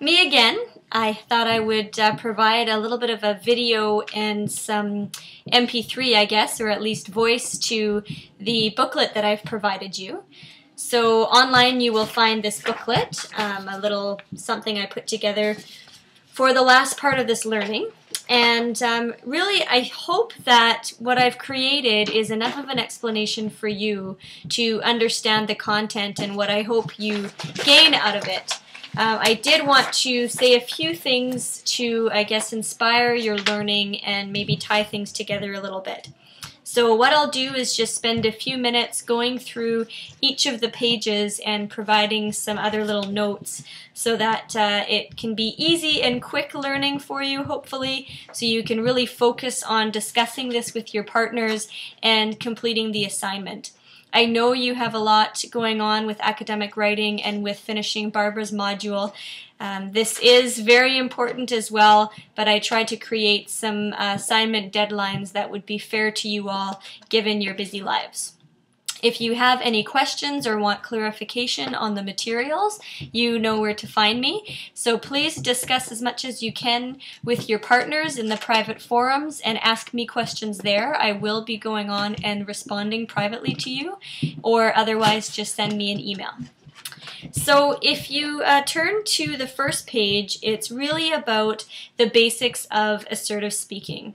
Me again. I thought I would provide a little bit of a video and some MP3, I guess, or at least voice to the booklet that I've provided you. So online you will find this booklet, a little something I put together for the last part of this learning. And really, I hope that what I've created is enough of an explanation for you to understand the content and what I hope you gain out of it. I did want to say a few things to, I guess, inspire your learning and maybe tie things together a little bit. So what I'll do is just spend a few minutes going through each of the pages and providing some other little notes so that it can be easy and quick learning for you, hopefully, so you can really focus on discussing this with your partners and completing the assignment. I know you have a lot going on with academic writing and with finishing Barbara's module. This is very important as well, but I tried to create some assignment deadlines that would be fair to you all given your busy lives. If you have any questions or want clarification on the materials, you know where to find me. So please discuss as much as you can with your partners in the private forums and ask me questions there. I will be going on and responding privately to you, or otherwise just send me an email. So if you turn to the first page, it's really about the basics of assertive speaking.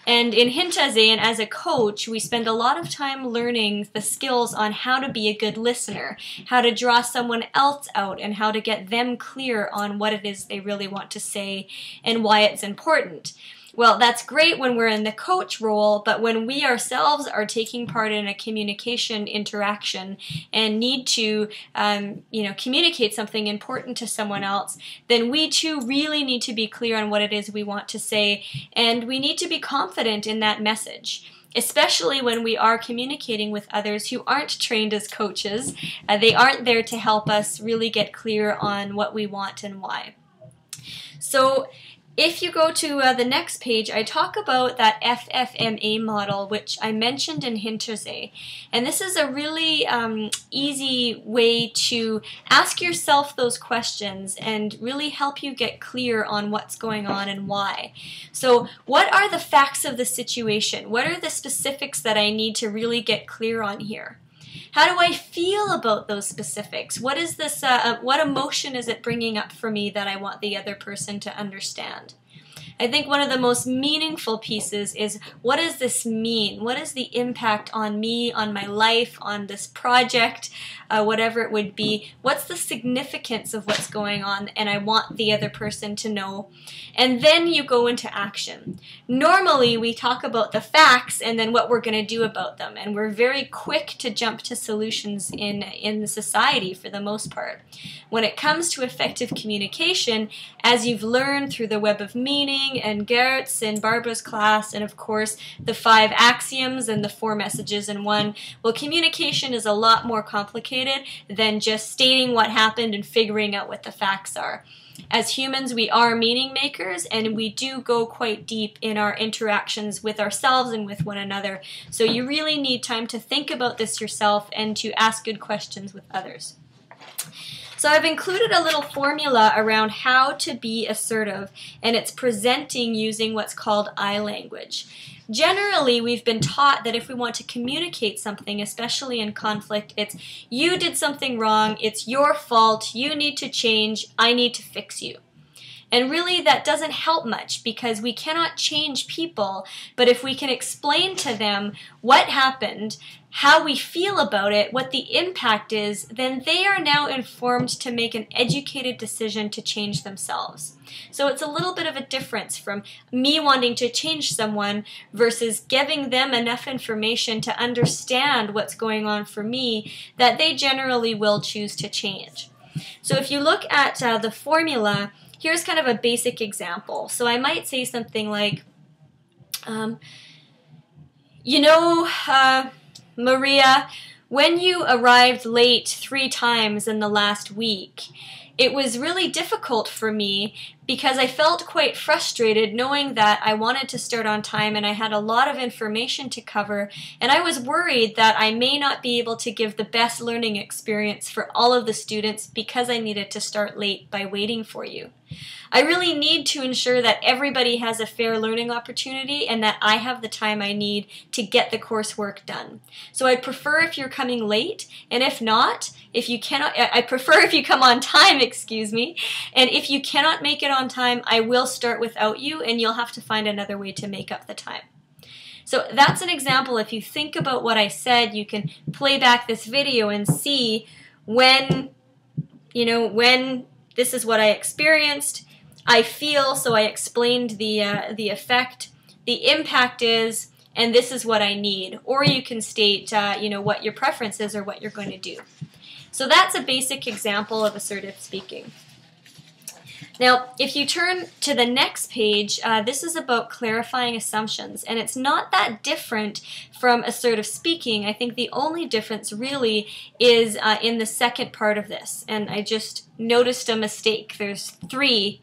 And in Hintaze and as a coach, we spend a lot of time learning the skills on how to be a good listener, how to draw someone else out, and how to get them clear on what it is they really want to say and why it's important. Well, that's great when we're in the coach role, but when we ourselves are taking part in a communication interaction and need to, communicate something important to someone else, then we too really need to be clear on what it is we want to say, and we need to be confident in that message. Especially when we are communicating with others who aren't trained as coaches. They aren't there to help us really get clear on what we want and why. So, if you go to the next page, I talk about that FFMA model, which I mentioned in Hintaze. And this is a really easy way to ask yourself those questions and really help you get clear on what's going on and why. So what are the facts of the situation? What are the specifics that I need to really get clear on here? How do I feel about those specifics? What is this? What emotion is it bringing up for me that I want the other person to understand? I think one of the most meaningful pieces is, what does this mean? What is the impact on me, on my life, on this project, whatever it would be? What's the significance of what's going on? And I want the other person to know. And then you go into action. Normally, we talk about the facts and then what we're going to do about them. And we're very quick to jump to solutions in society for the most part. When it comes to effective communication, as you've learned through the web of meaning and Gert's and Barbara's class, and of course the 5 axioms and the 4 messages in one, well, communication is a lot more complicated than just stating what happened and figuring out what the facts are. As humans, we are meaning makers, and we do go quite deep in our interactions with ourselves and with one another. So you really need time to think about this yourself and to ask good questions with others. So I've included a little formula around how to be assertive, and it's presenting using what's called I language. Generally, we've been taught that if we want to communicate something, especially in conflict, it's you did something wrong, it's your fault, you need to change, I need to fix you. And really that doesn't help much because we cannot change people, but if we can explain to them what happened, how we feel about it, what the impact is, then they are now informed to make an educated decision to change themselves. So it's a little bit of a difference from me wanting to change someone versus giving them enough information to understand what's going on for me that they generally will choose to change. So if you look at the formula, here's kind of a basic example. So I might say something like, Maria, when you arrived late 3 times in the last week, it was really difficult for me because I felt quite frustrated knowing that I wanted to start on time and I had a lot of information to cover, and I was worried that I may not be able to give the best learning experience for all of the students because I needed to start late by waiting for you. I really need to ensure that everybody has a fair learning opportunity and that I have the time I need to get the coursework done. So I'd prefer if you're coming late, and if not, I prefer if you come on time, excuse me, and if you cannot make it on time, I will start without you and you'll have to find another way to make up the time. So that's an example. If you think about what I said, you can play back this video and see when this is what I experienced, I feel, so I explained the effect, the impact is, and this is what I need. Or you can state, what your preference is or what you're going to do. So that's a basic example of assertive speaking. Now, if you turn to the next page, this is about clarifying assumptions, and it's not that different from assertive speaking. I think the only difference really is in the second part of this, and I just noticed a mistake. There's 3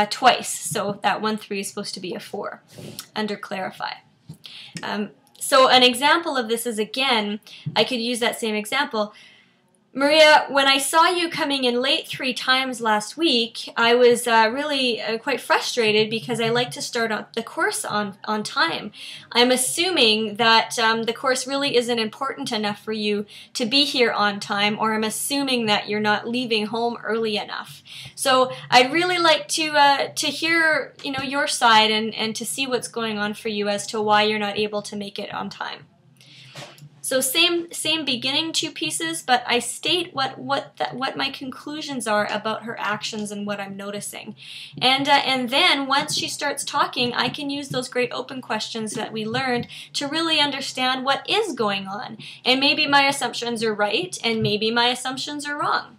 twice, so that 1 3 is supposed to be a 4 under clarify. So an example of this is, again, I could use that same example. Maria, when I saw you coming in late 3 times last week, I was really quite frustrated because I like to start the course on time. I'm assuming that the course really isn't important enough for you to be here on time, or I'm assuming that you're not leaving home early enough. So I'd really like to hear your side and to see what's going on for you as to why you're not able to make it on time. So same beginning 2 pieces, but I state what my conclusions are about her actions and what I'm noticing. And then once she starts talking, I can use those great open questions that we learned to really understand what is going on. And maybe my assumptions are right, and maybe my assumptions are wrong.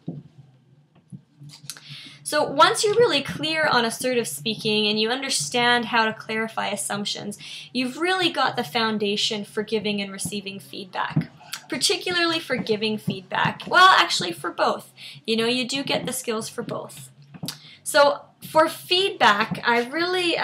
So once you're really clear on assertive speaking and you understand how to clarify assumptions, you've really got the foundation for giving and receiving feedback, particularly for giving feedback. Well, actually for both. You do get the skills for both. So for feedback, I've really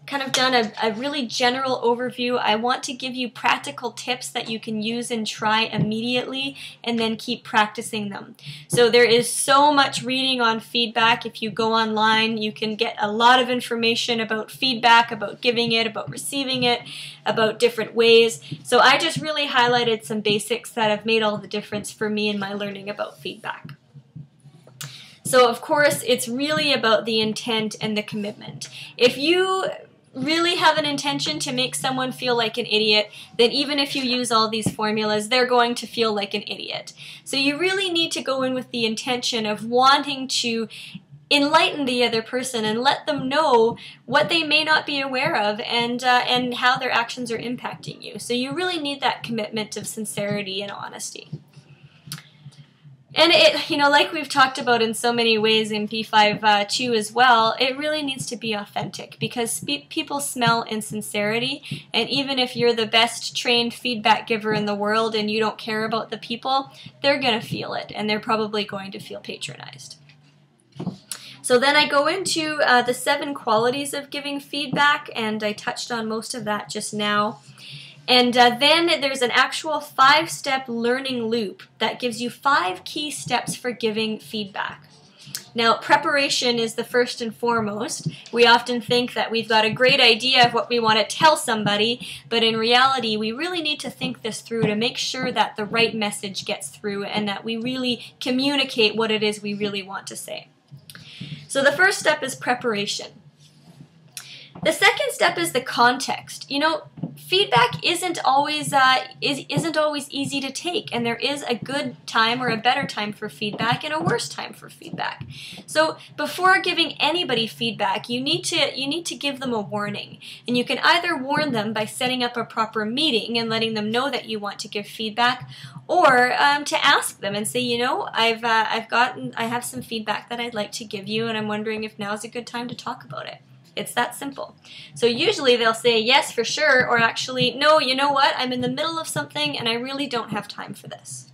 kind of done a really general overview. I want to give you practical tips that you can use and try immediately and then keep practicing them. So there is so much reading on feedback. If you go online, you can get a lot of information about feedback, about giving it, about receiving it, about different ways. So I just really highlighted some basics that have made all the difference for me in my learning about feedback. So of course, it's really about the intent and the commitment. If you really have an intention to make someone feel like an idiot, then even if you use all these formulas, they're going to feel like an idiot. So you really need to go in with the intention of wanting to enlighten the other person and let them know what they may not be aware of and how their actions are impacting you. So you really need that commitment of sincerity and honesty. And it, like we've talked about in so many ways in P5.2 as well, it really needs to be authentic because people smell insincerity, and even if you're the best trained feedback giver in the world and you don't care about the people, they're going to feel it, and they're probably going to feel patronized. So then I go into the 7 qualities of giving feedback, and I touched on most of that just now. And then there's an actual 5-step learning loop that gives you 5 key steps for giving feedback. Now, preparation is the first and foremost. We often think that we've got a great idea of what we want to tell somebody, but in reality, we really need to think this through to make sure that the right message gets through and that we really communicate what it is we really want to say. So the first step is preparation. The second step is the context. Feedback isn't always easy to take, and there is a good time or a better time for feedback and a worse time for feedback. So before giving anybody feedback, you need to give them a warning, and you can either warn them by setting up a proper meeting and letting them know that you want to give feedback, or to ask them and say, I have some feedback that I'd like to give you, and I'm wondering if now's a good time to talk about it. It's that simple. So usually they'll say yes for sure, or actually, no, you know what, I'm in the middle of something and I really don't have time for this.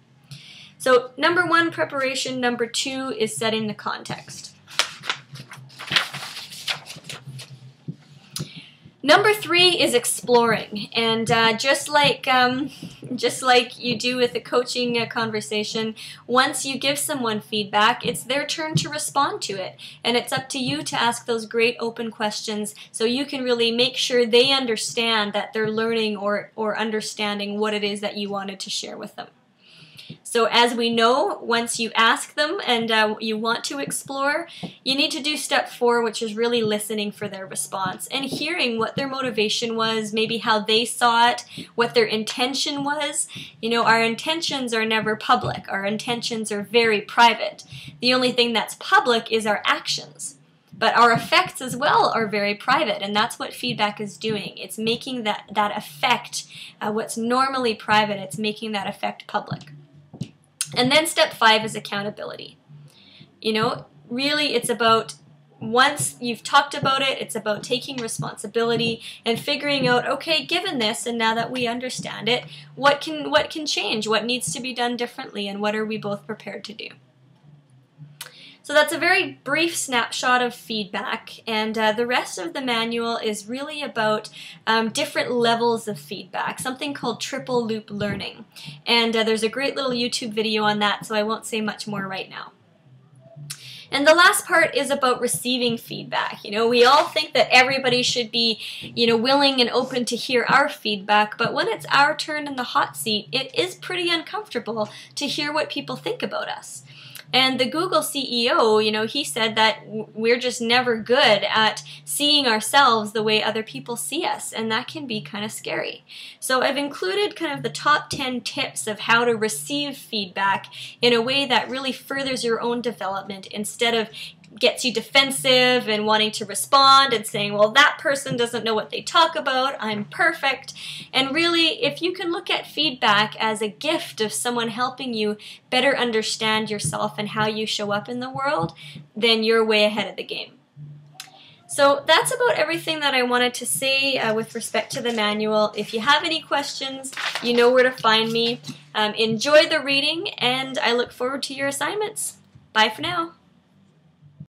So number 1, preparation. Number 2 is setting the context. Number 3 is exploring, and just like you do with a coaching conversation, once you give someone feedback, it's their turn to respond to it, and it's up to you to ask those great open questions so you can really make sure they understand that they're learning or understanding what it is that you wanted to share with them. So as we know, once you ask them and you want to explore, you need to do step 4, which is really listening for their response and hearing what their motivation was, maybe how they saw it, what their intention was. You know, our intentions are never public. Our intentions are very private. The only thing that's public is our actions. But our effects as well are very private, and that's what feedback is doing. It's making that effect, what's normally private, it's making that effect public. And then step 5 is accountability. You know, really it's about, once you've talked about it, it's about taking responsibility and figuring out, okay, given this and now that we understand it, what can change, what needs to be done differently, and what are we both prepared to do. So that's a very brief snapshot of feedback, and the rest of the manual is really about different levels of feedback, something called triple loop learning. And there's a great little YouTube video on that, so I won't say much more right now. And the last part is about receiving feedback. You know, we all think that everybody should be, you know, willing and open to hear our feedback, but when it's our turn in the hot seat, it is pretty uncomfortable to hear what people think about us. And the Google CEO, you know, he said that we're just never good at seeing ourselves the way other people see us, and that can be kind of scary. So I've included kind of the top 10 tips of how to receive feedback in a way that really furthers your own development instead of gets you defensive and wanting to respond and saying, well, that person doesn't know what they talk about, I'm perfect. And really, if you can look at feedback as a gift of someone helping you better understand yourself and how you show up in the world, then you're way ahead of the game. So that's about everything that I wanted to say with respect to the manual. If you have any questions, you know where to find me. Enjoy the reading, and I look forward to your assignments. Bye for now.